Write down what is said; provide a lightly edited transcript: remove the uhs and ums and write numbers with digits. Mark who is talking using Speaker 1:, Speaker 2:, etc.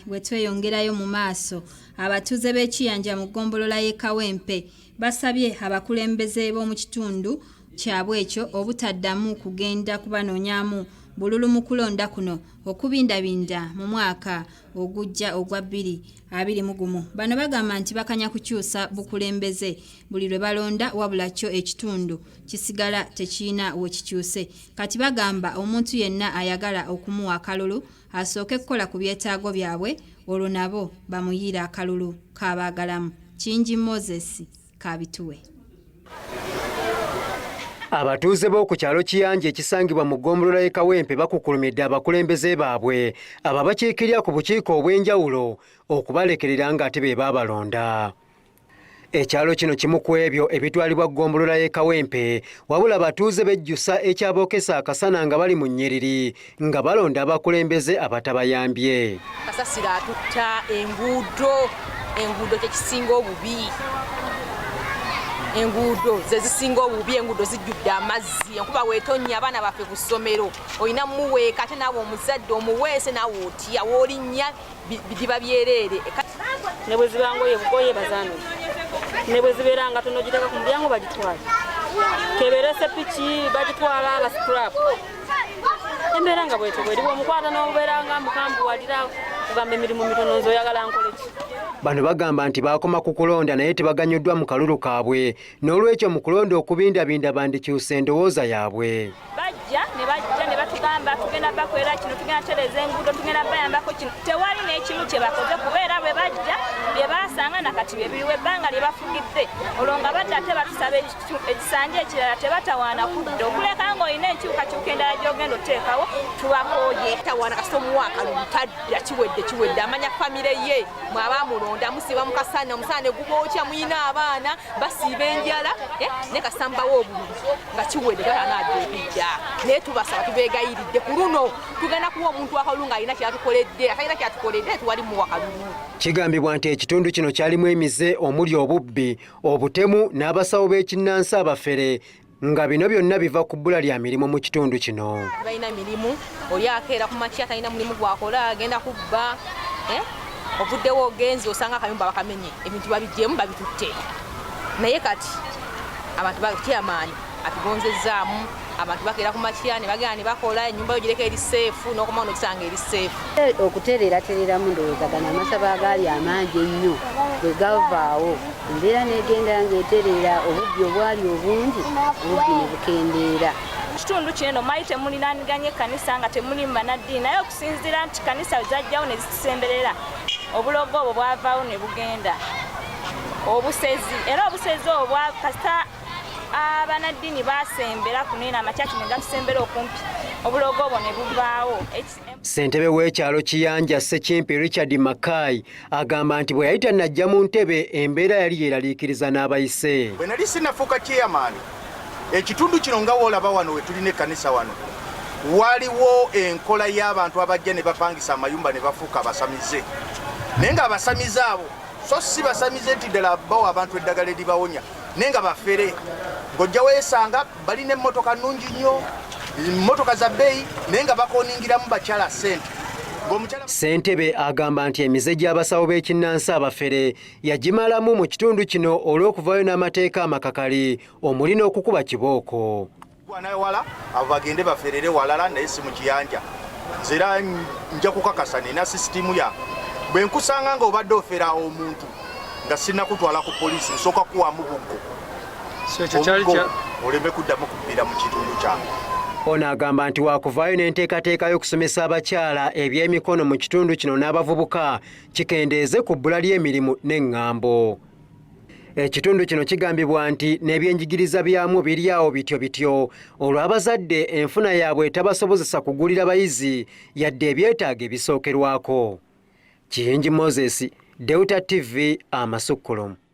Speaker 1: Bwetweyongerayo mu maaso abatuuze b'Ekiyanja mu ggombolola y'e Kawempe basabye abakulembeze b'omu kitundu kyabwe ekyo obutaddamu kugenda kubanoonyaamu bululu mu kulonda kuno okubindabinda mu mwaka ogujja ogwa 2021. Bano bagamba nti bakanya kukyusa bukulembeze buli lwe balonda wabula kyo ekitundu kisigala tekirina we kikyuse. Kati bagamba omuntu yenna ayagala okumuwa akalulu asooke kukola ku byetaago byabwe olwo nabo bamuyiira akalulu k'abaagalamu. Kingi Moses Kabituwe.
Speaker 2: Abatuuze b'oku kyalo Kiyanja ekisangibwa mu ggombolola y'e Kawempe bakukulumidde abakulembeze baabwe ababakiikirira ku bukiiko obw'enjawulo okubalekerera ng'ate be baabalonda. Ekyalo kino kimu ku ebyo ebitwalibwa ggombolola y'e Kawempe wabula abatuuze bejjusa ekyabookesa akasana nga bali mu nnyiriri nga balonda abakulembeze abatabayambye.
Speaker 3: Kasasira atutta enguudo kye kisinga obubi. Enguudo ze zisinga obubi, enguudo zijjudde amazzi, enkuba weetonnya abaana baffe ku ssomero olina muweeka ate naawe omuzadde omuweese naawe otya w'olinnya bidiba byereere.
Speaker 4: Ne bwe ziba ngoye bugoye bazaano, ne bwe zibeera nga tono giteka ku mulyango bagitwala, keberese piki bagitwala aba scrap. Embeera nga bwetyo bweriwo omukwata n'obubeera nga mukambuwalira kugamba emirimu mitono nz'oyagala nkole ki.
Speaker 2: Bano bagamba nti baakoma ku kulonda naye tebaganyuddwa mu kalulu kaabwe n'olwekyo mu kulonda okubindabinda bandikyusa endowooza yaabwe.
Speaker 4: Bajja ne batugamba tugenda bakolera kino, tugenda tereza enguudo, tugenda bayambako kino. Tewali n'ekimu kye bakoze kubeera bwe bajja bye baasanga nakati bye biriwo ebbanga lye bafugidde. Olwo nga badda ate batusaba ekisanja ekirala tebatawaana kudda okuleka ng'olina enkyukakyuka endala gy'ogenda oteekawo tubakooye.
Speaker 3: Tawaana kasita omuwa akalulu tadda kiwedde amanya famire ye mwabamulonda musiba mu kasana omusana ne gubookya muyina abaana basiiba enjala ne kasambawo obululu nga kiwedde tatanaadde ebijja. Naye tubasaba tubeegayiridde ku luno tugenda kuwa omuntu akalulu ng'alina kyatukoledde, atalina kyatukoledde tuwali muwa kalulu.
Speaker 2: Kigambibwa nti ekitundu kino kyalimu emize omuli obubbi, obutemu n'abasawo b'ekinnansi abafere nga bino byonna biva ku bbula lya mirimu mu kitundu kino.
Speaker 3: Balina mirimu, oli akeera ku makya talina mulimu gwakola agenda kubba, ovuddewo ogenzi osanga akayumba bakamenye, ebintu babiggyemu babitutte. Naye kati abantu batyamaani atugonzezzaamu, abantu bakeera ku makya ne bagenda ne bakola ennyumba yo gireka eri seefu n'okomawo n'okisanga eri seefu.
Speaker 5: Okutereeratereramu ndowooza gano amasaba agaali amangi ennyo bwe gavaawo embeera n'egenda ng'etereera obubbi obwali obungi obubbi ne bukendeera.
Speaker 4: Kitundu kino mwali temulinaniganye ekkanisa nga temuli mannaddiini, naye okusinziira nti kkanisa zajjawo ne zisemberera obulogo obwo bwavaawo ne bugenda obusezi, era obusezi obwo bwakasa abanaddiini basembera kunena amakyaki ne gatusembera okumpi obulogo obwo ne buvaawo.
Speaker 2: Ssentebe w'ekyalo Kiyanja Ssekimpi Richard Mackay agamba nti bwe yali tannajja mu ntebe embeera yali yeeraliikiriza n'abayise.
Speaker 6: Bwe nali sinnafuuka chairman ekitundu kino nga woolaba wano we tulina ekkanisa wano waliwo enkola y'abantu abajja ne bapangisa amayumba ne bafuuka abasamize, naye nga abasamize abo so si basamize nti ddala bawa abantu eddagala eribawonya, naye nga bafere ng'ojja weesanga balina emmotoka nnungi nnyo, emmotoka za bbeeyi, naye nga bakoningiramu bakyala ssente.
Speaker 2: Ssentebe agamba nti emize gy'abasawo b'ekinnansi abafere yagimalamu mu kitundu kino olw'okuvaayo n'amateeka amakakali omuli n'okukuba kibooko.
Speaker 6: Naye wala abo bagende baferere walala naye si mu Kiyanja. Nze era nja kukakasa nina sisitimu yange. Bwe nkusanga ng'obadde ofera omuntu nga sinnakutwala ku poliisi nsooka kuwamu buggo. Oleme kuddamu kubbira mu kitundu kyange.
Speaker 2: Ono agamba nti waakuvaayo n'enteekateeka y'okusomesa abakyala eby'emikono mu kitundu kino n'abavubuka kikendeeze ku bbula ly'emirimu n'eŋŋambo. Ekitundu kino kigambibwa nti n'ebyenjigiriza byamu biri awo bityo olw'abazadde enfuna yaabwe etabasobozesa kugulira bayizi yadde ebyetaago ebisookerwako. Kingi Moses, Deuta TV, Amasukkulumu.